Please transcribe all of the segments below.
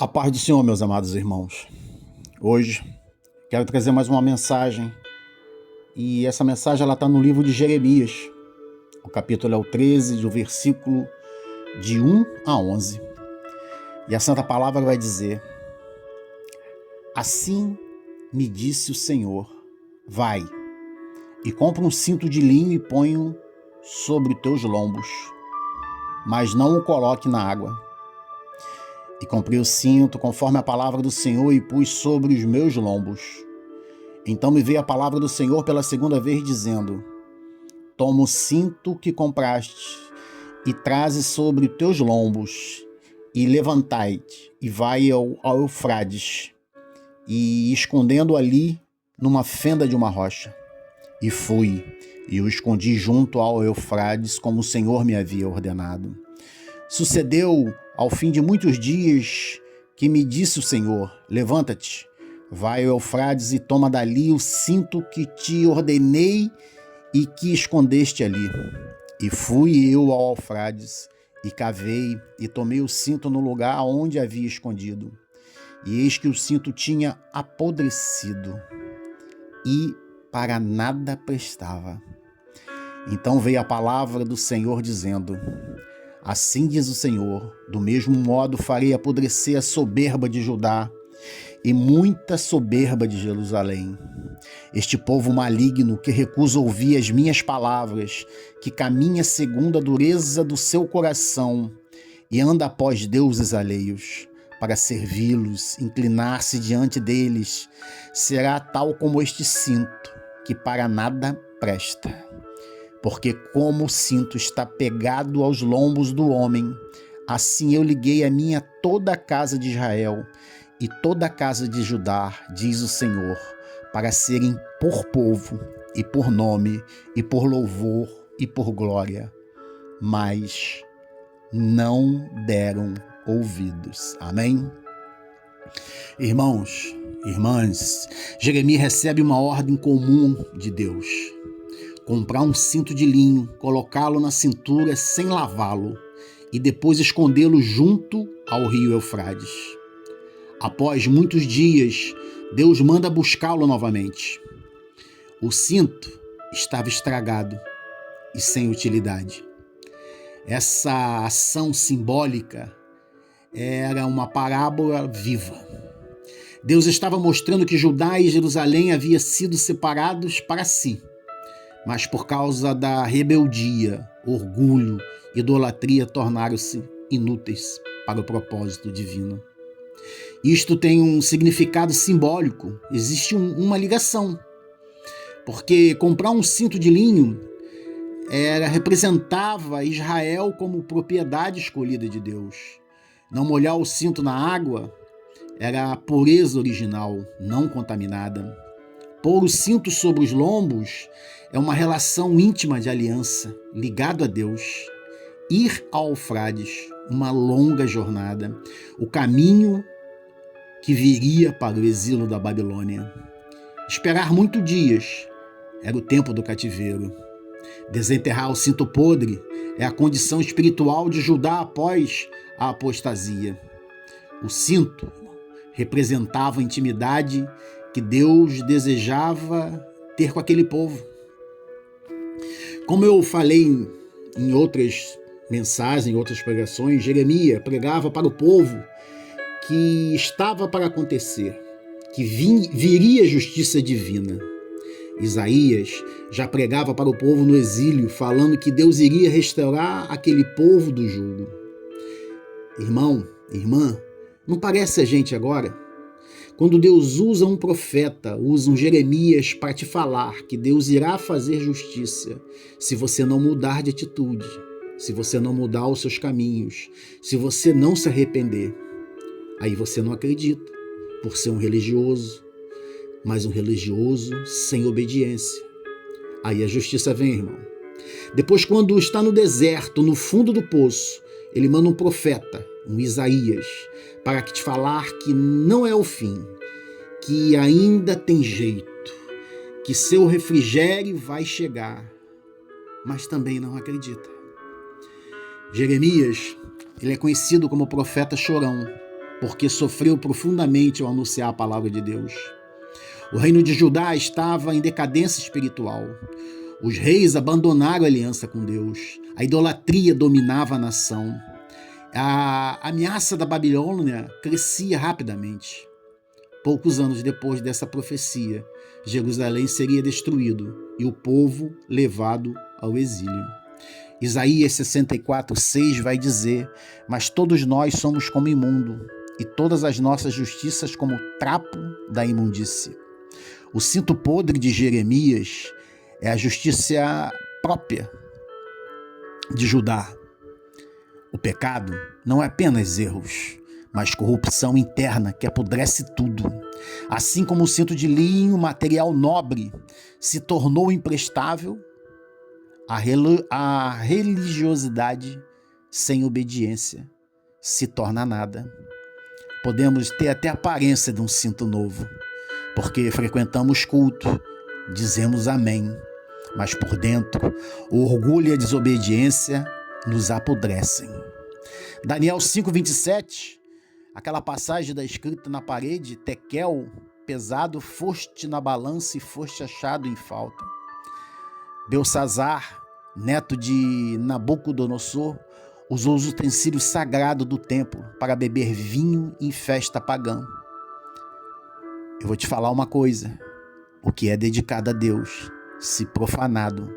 A paz do Senhor, meus amados irmãos. Hoje quero trazer mais uma mensagem e essa mensagem ela está no livro de Jeremias. O capítulo é o 13, do versículo de 1 a 11. E a Santa Palavra vai dizer: Assim me disse o Senhor, vai e compra um cinto de linho e põe-o sobre os teus lombos, mas não o coloque na água. E comprei o cinto conforme a palavra do Senhor e pus sobre os meus lombos. Então me veio a palavra do Senhor pela segunda vez, dizendo: Toma o cinto que compraste e traze sobre os teus lombos, e levantai-te, e vai ao Eufrades, e escondendo ali numa fenda de uma rocha. E fui, e o escondi junto ao Eufrades, como o Senhor me havia ordenado. Sucedeu, ao fim de muitos dias, que me disse o Senhor: Levanta-te, vai ao Eufrades e toma dali o cinto que te ordenei e que escondeste ali. E fui eu ao Eufrades, e cavei, e tomei o cinto no lugar onde havia escondido. E eis que o cinto tinha apodrecido, e para nada prestava. Então veio a palavra do Senhor dizendo: Assim diz o Senhor, do mesmo modo farei apodrecer a soberba de Judá e muita soberba de Jerusalém. Este povo maligno que recusa ouvir as minhas palavras, que caminha segundo a dureza do seu coração e anda após deuses alheios, para servi-los, inclinar-se diante deles, será tal como este cinto, que para nada presta. Porque como o cinto está pegado aos lombos do homem, assim eu liguei a minha toda a casa de Israel e toda a casa de Judá, diz o Senhor, para serem por povo e por nome e por louvor e por glória, mas não deram ouvidos. Amém? Irmãos, irmãs, Jeremias recebe uma ordem comum de Deus: comprar um cinto de linho, colocá-lo na cintura sem lavá-lo e depois escondê-lo junto ao rio Eufrades. Após muitos dias, Deus manda buscá-lo novamente. O cinto estava estragado e sem utilidade. Essa ação simbólica era uma parábola viva. Deus estava mostrando que Judá e Jerusalém haviam sido separados para si, mas por causa da rebeldia, orgulho, idolatria, tornaram-se inúteis para o propósito divino. Isto tem um significado simbólico, existe uma ligação, porque comprar um cinto de linho representava Israel como propriedade escolhida de Deus. Não molhar o cinto na água era a pureza original, não contaminada. Pôr o cinto sobre os lombos é uma relação íntima de aliança, ligado a Deus. Ir ao Eufrades, uma longa jornada, o caminho que viria para o exílio da Babilônia. Esperar muitos dias era o tempo do cativeiro. Desenterrar o cinto podre é a condição espiritual de Judá após a apostasia. O cinto representava a intimidade que Deus desejava ter com aquele povo. Como eu falei em outras mensagens, em outras pregações, Jeremias pregava para o povo que estava para acontecer, que viria justiça divina. Isaías já pregava para o povo no exílio, falando que Deus iria restaurar aquele povo do jugo. Irmão, irmã, não parece a gente agora? Quando Deus usa um profeta, usa um Jeremias para te falar que Deus irá fazer justiça, se você não mudar de atitude, se você não mudar os seus caminhos, se você não se arrepender, aí você não acredita, por ser um religioso, mas um religioso sem obediência. Aí a justiça vem, irmão. Depois, quando está no deserto, no fundo do poço, ele manda um profeta, um Isaías, para te falar que não é o fim, que ainda tem jeito, que seu refrigério vai chegar, mas também não acredita. Jeremias, ele é conhecido como profeta chorão, porque sofreu profundamente ao anunciar a palavra de Deus. O reino de Judá estava em decadência espiritual. Os reis abandonaram a aliança com Deus. A idolatria dominava a nação. A ameaça da Babilônia crescia rapidamente. Poucos anos depois dessa profecia, Jerusalém seria destruído e o povo levado ao exílio. Isaías 64:6 vai dizer: mas todos nós somos como imundo, e todas as nossas justiças como trapo da imundície. O cinto podre de Jeremias é a justiça própria de Judá. O pecado não é apenas erros, mas corrupção interna que apodrece tudo. Assim como o cinto de linho, material nobre, se tornou imprestável, a religiosidade sem obediência se torna nada. Podemos ter até a aparência de um cinto novo, porque frequentamos culto, dizemos amém, mas por dentro o orgulho e a desobediência nos apodrecem. Daniel 5:27, aquela passagem da escrita na parede: Tekel, pesado foste na balança e foste achado em falta. Belsazar, neto de Nabucodonosor, usou os utensílios sagrados do templo para beber vinho em festa pagã. Eu vou te falar uma coisa: o que é dedicado a Deus, se profanado,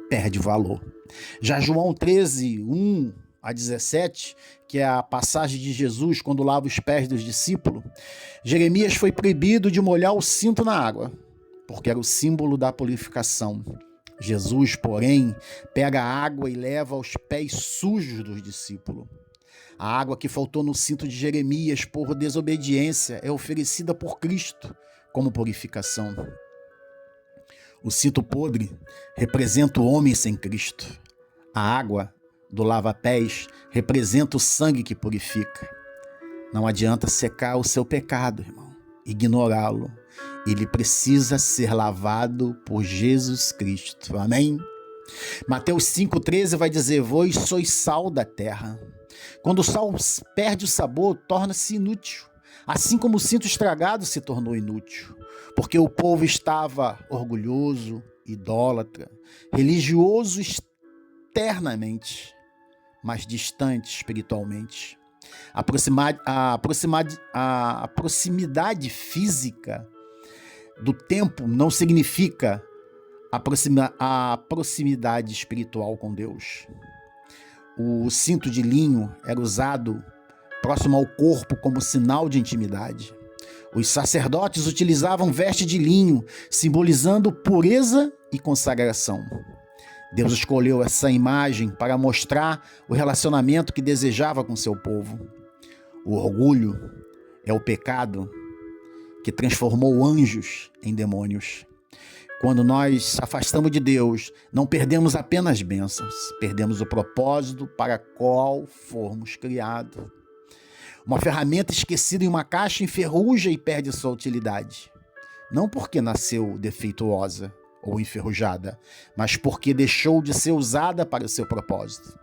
perde valor. Já João 13:1-17, que é a passagem de Jesus quando lava os pés dos discípulos, Jeremias foi proibido de molhar o cinto na água, porque era o símbolo da purificação. Jesus, porém, pega a água e leva aos pés sujos dos discípulos. A água que faltou no cinto de Jeremias por desobediência é oferecida por Cristo como purificação. O cinto podre representa o homem sem Cristo. A água do lava-pés representa o sangue que purifica. Não adianta secar o seu pecado, irmão, ignorá-lo. Ele precisa ser lavado por Jesus Cristo. Amém? Mateus 5:13 vai dizer: vós sois sal da terra. Quando o sal perde o sabor, torna-se inútil. Assim como o cinto estragado se tornou inútil, porque o povo estava orgulhoso, idólatra, religioso externamente, mas distante espiritualmente. A proximidade física do tempo não significa a proximidade espiritual com Deus. O cinto de linho era usado próximo ao corpo como sinal de intimidade. Os sacerdotes utilizavam veste de linho, simbolizando pureza e consagração. Deus escolheu essa imagem para mostrar o relacionamento que desejava com seu povo. O orgulho é o pecado que transformou anjos em demônios. Quando nós afastamos de Deus, não perdemos apenas bênçãos, perdemos o propósito para qual fomos criados. Uma ferramenta esquecida em uma caixa enferruja e perde sua utilidade. Não porque nasceu defeituosa ou enferrujada, mas porque deixou de ser usada para o seu propósito.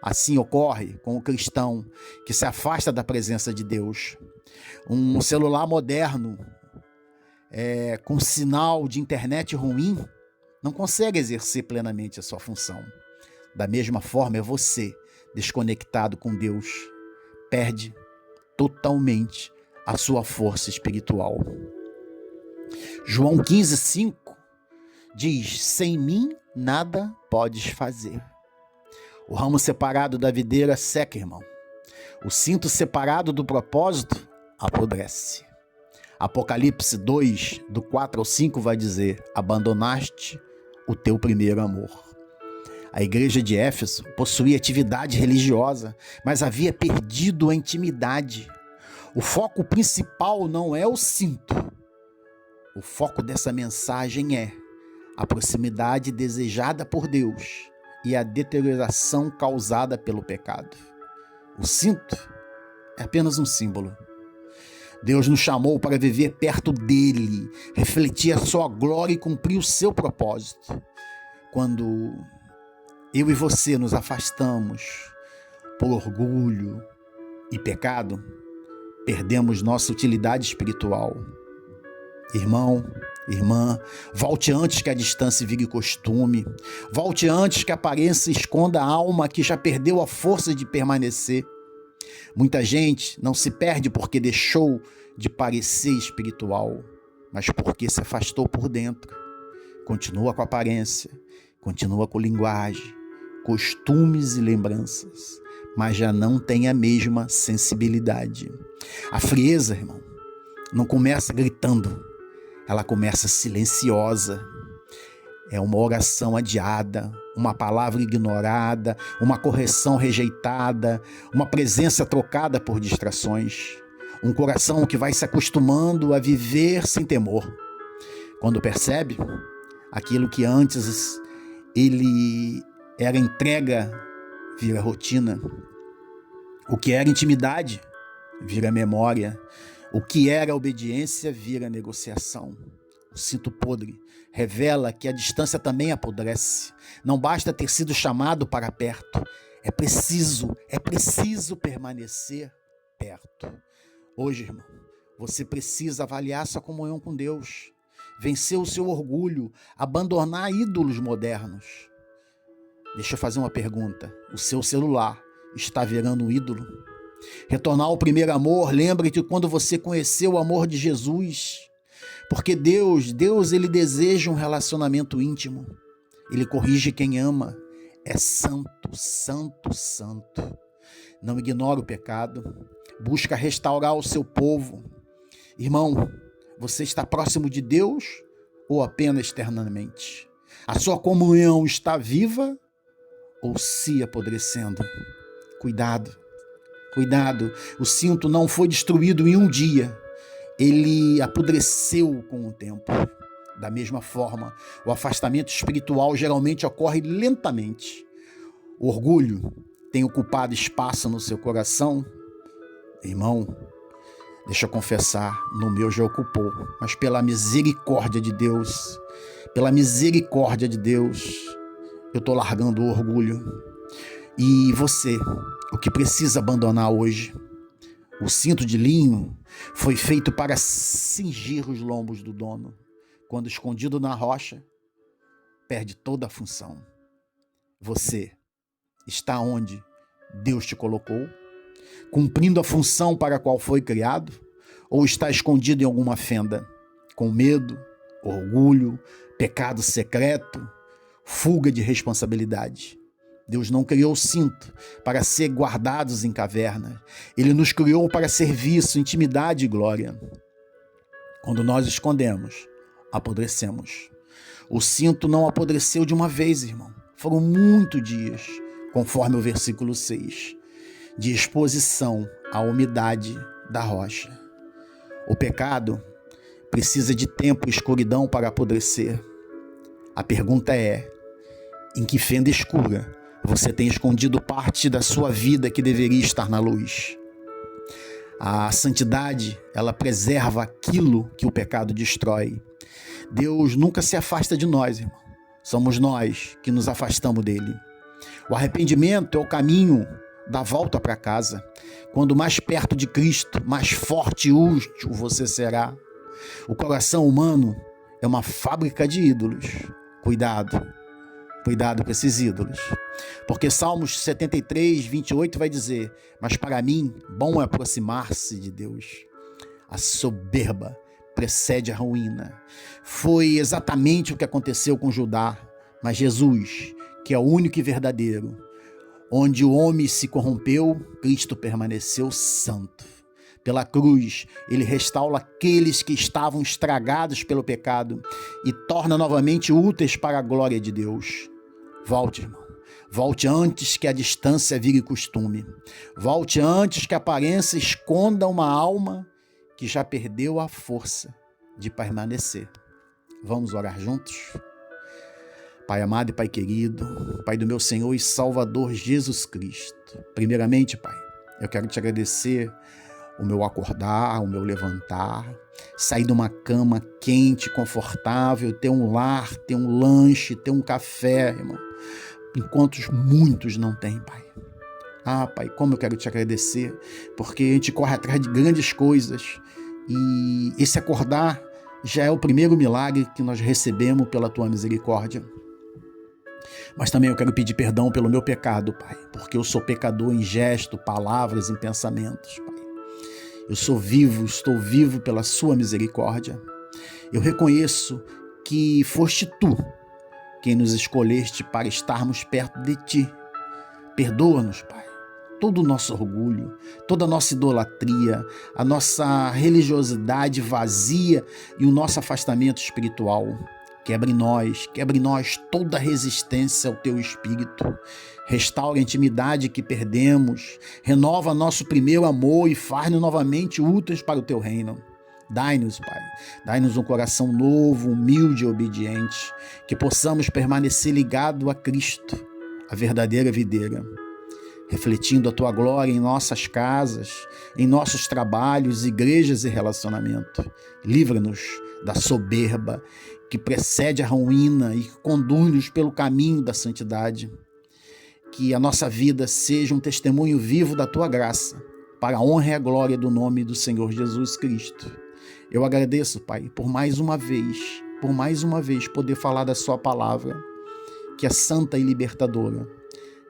Assim ocorre com o cristão que se afasta da presença de Deus. Um celular moderno com sinal de internet ruim não consegue exercer plenamente a sua função. Da mesma forma, é você, desconectado com Deus, perde totalmente a sua força espiritual. João 15:5 diz: sem mim nada podes fazer. O ramo separado da videira seca, irmão. O cinto separado do propósito apodrece. Apocalipse 2, do 4-5 vai dizer: abandonaste o teu primeiro amor. A igreja de Éfeso possuía atividade religiosa, mas havia perdido a intimidade. O foco principal não é o cinto. O foco dessa mensagem é a proximidade desejada por Deus e a deterioração causada pelo pecado. O cinto é apenas um símbolo. Deus nos chamou para viver perto dele, refletir a sua glória e cumprir o seu propósito. Quando eu e você nos afastamos por orgulho e pecado, perdemos nossa utilidade espiritual. Irmão, irmã, volte antes que a distância vire costume. Volte antes que a aparência esconda a alma que já perdeu a força de permanecer. Muita gente não se perde porque deixou de parecer espiritual, mas porque se afastou por dentro. Continua com aparência, continua com linguagem, costumes e lembranças, mas já não tem a mesma sensibilidade. A frieza, irmão, não começa gritando, ela começa silenciosa. É uma oração adiada, uma palavra ignorada, uma correção rejeitada, uma presença trocada por distrações. Um coração que vai se acostumando a viver sem temor. Quando percebe, aquilo que antes ele era entrega vira rotina. O que era intimidade vira memória. O que era obediência vira negociação. O cinto podre revela que a distância também apodrece. Não basta ter sido chamado para perto. É preciso permanecer perto. Hoje, irmão, você precisa avaliar sua comunhão com Deus, vencer o seu orgulho, abandonar ídolos modernos. Deixa eu fazer uma pergunta. O seu celular está virando um ídolo? Retornar ao primeiro amor, lembre-te quando você conheceu o amor de Jesus. Porque Deus, ele deseja um relacionamento íntimo. Ele corrige quem ama. É santo, santo, santo. Não ignora o pecado. Busca restaurar o seu povo. Irmão, você está próximo de Deus ou apenas externamente? A sua comunhão está viva ou se apodrecendo? Cuidado, cuidado. O cinto não foi destruído em um dia. Ele apodreceu com o tempo. Da mesma forma, o afastamento espiritual geralmente ocorre lentamente. O orgulho tem ocupado espaço no seu coração? Irmão, deixa eu confessar, no meu já ocupou, mas pela misericórdia de Deus, eu estou largando o orgulho. E você, o que precisa abandonar hoje? O cinto de linho foi feito para cingir os lombos do dono. Quando escondido na rocha, perde toda a função. Você está onde Deus te colocou? Cumprindo a função para a qual foi criado? Ou está escondido em alguma fenda? Com medo, orgulho, pecado secreto, fuga de responsabilidade. Deus não criou o cinto para ser guardados em caverna. Ele nos criou para serviço, intimidade e glória. Quando nós escondemos, apodrecemos. O cinto não apodreceu de uma vez, irmão. Foram muitos dias, conforme o versículo 6, de exposição à umidade da rocha. O pecado precisa de tempo e escuridão para apodrecer. A pergunta é: em que fenda escura você tem escondido parte da sua vida que deveria estar na luz? A santidade, ela preserva aquilo que o pecado destrói. Deus nunca se afasta de nós, irmão. Somos nós que nos afastamos dele. O arrependimento é o caminho da volta para casa. Quando mais perto de Cristo, mais forte e útil você será. O coração humano é uma fábrica de ídolos. Cuidado com esses ídolos. Porque Salmos 73, 28 vai dizer: mas para mim, bom é aproximar-se de Deus. A soberba precede a ruína. Foi exatamente o que aconteceu com Judá, mas Jesus, que é o único e verdadeiro, onde o homem se corrompeu, Cristo permaneceu santo. Pela cruz, ele restaura aqueles que estavam estragados pelo pecado e torna novamente úteis para a glória de Deus. Volte, irmão. Volte antes que a distância vire costume. Volte antes que a aparência esconda uma alma que já perdeu a força de permanecer. Vamos orar juntos? Pai amado e Pai querido, Pai do meu Senhor e Salvador Jesus Cristo. Primeiramente, Pai, eu quero te agradecer o meu acordar, o meu levantar, sair de uma cama quente, confortável, ter um lar, ter um lanche, ter um café, irmão, enquanto muitos não têm, Pai. Ah, Pai, como eu quero te agradecer, porque a gente corre atrás de grandes coisas e esse acordar já é o primeiro milagre que nós recebemos pela tua misericórdia. Mas também eu quero pedir perdão pelo meu pecado, Pai, porque eu sou pecador em gesto, palavras e pensamentos, Pai. Eu sou vivo, estou vivo pela sua misericórdia. Eu reconheço que foste tu quem nos escolheste para estarmos perto de ti. Perdoa-nos, Pai, todo o nosso orgulho, toda a nossa idolatria, a nossa religiosidade vazia e o nosso afastamento espiritual. Quebre em nós toda resistência ao teu espírito. Restaura a intimidade que perdemos. Renova nosso primeiro amor e faz-nos novamente úteis para o teu reino. Dai-nos, Pai, dai-nos um coração novo, humilde e obediente, que possamos permanecer ligado a Cristo, a verdadeira videira, refletindo a tua glória em nossas casas, em nossos trabalhos, igrejas e relacionamento. Livra-nos da soberba que precede a ruína e conduz-nos pelo caminho da santidade. Que a nossa vida seja um testemunho vivo da tua graça, para a honra e a glória do nome do Senhor Jesus Cristo. Eu agradeço, Pai, por mais uma vez poder falar da sua palavra, que é santa e libertadora.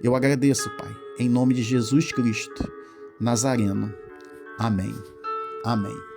Eu agradeço, Pai, em nome de Jesus Cristo, Nazareno. Amém. Amém.